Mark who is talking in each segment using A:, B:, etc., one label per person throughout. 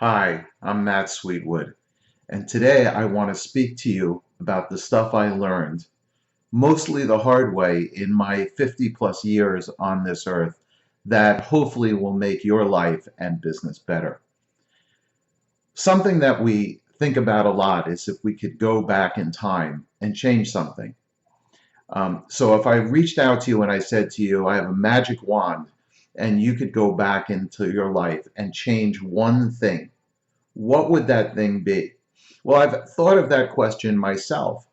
A: Hi, I'm Matt Sweetwood, and today I want to speak to you about the stuff I learned, mostly the hard way in my 50 plus years on this earth, that hopefully will make your life and business better. Something that we think about a lot is if we could go back in time and change something. So if I reached out to you and I said to you, I have a magic wand, and you could go back into your life and change one thing, what would that thing be? Well, I've thought of that question myself,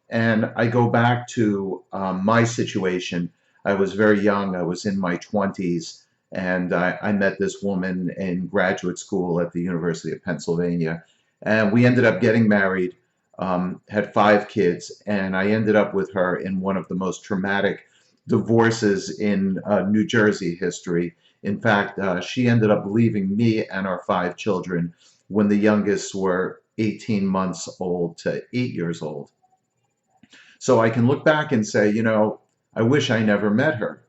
A: and I go back to my situation. I was very young, I was in my 20s, and I met this woman in graduate school at the University of Pennsylvania. And we ended up getting married, had 5 kids, and I ended up with her in one of the most traumatic divorces in New Jersey history. In fact, she ended up leaving me and our 5 children when the youngest were 18 months old to 8 years old. So I can look back and say, I wish I never met her.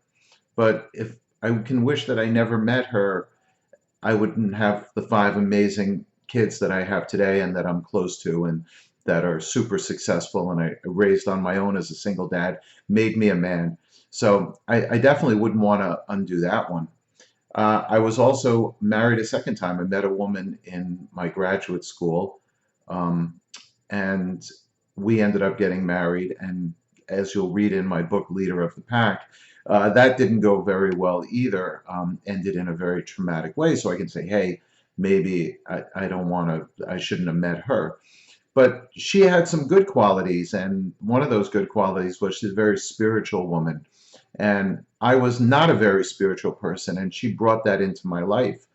A: But if I can wish that I never met her, I wouldn't have the 5 amazing kids that I have today and that I'm close to and that are super successful and I raised on my own as a single dad, made me a man. So I definitely wouldn't want to undo that one. I was also married a second time. I met a woman in my graduate school, um, and we ended up getting married. And as you'll read in my book, Leader of the Pack, that didn't go very well either, ended in a very traumatic way. So I can say, hey, maybe I don't want to, I shouldn't have met her. But she had some good qualities, and one of those good qualities was she's a very spiritual woman. And I was not a very spiritual person, and she brought that into my life.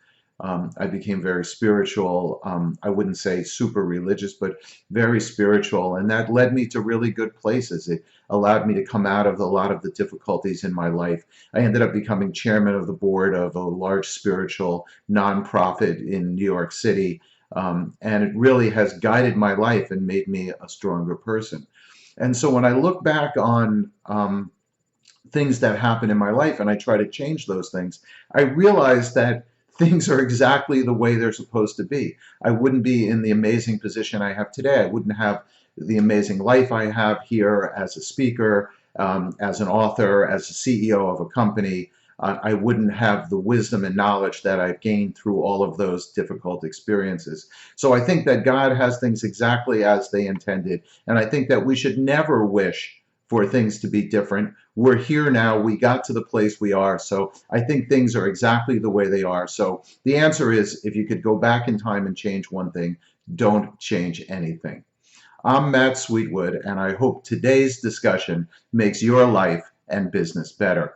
A: I became very spiritual. I wouldn't say super religious, but very spiritual. And that led me to really good places. It allowed me to come out of a lot of the difficulties in my life. I ended up becoming chairman of the board of a large spiritual nonprofit in New York City. And it really has guided my life and made me a stronger person. And so when I look back on things that happen in my life and I try to change those things, I realize that things are exactly the way they're supposed to be. I wouldn't be in the amazing position I have today. I wouldn't have the amazing life I have here as a speaker, as an author, as a CEO of a company. I wouldn't have the wisdom and knowledge that I've gained through all of those difficult experiences. So I think that God has things exactly as they intended. And I think that we should never wish for things to be different. We're here now. We got to the place we are. So I think things are exactly the way they are. So the answer is, if you could go back in time and change one thing, don't change anything. I'm Matt Sweetwood, and I hope today's discussion makes your life and business better.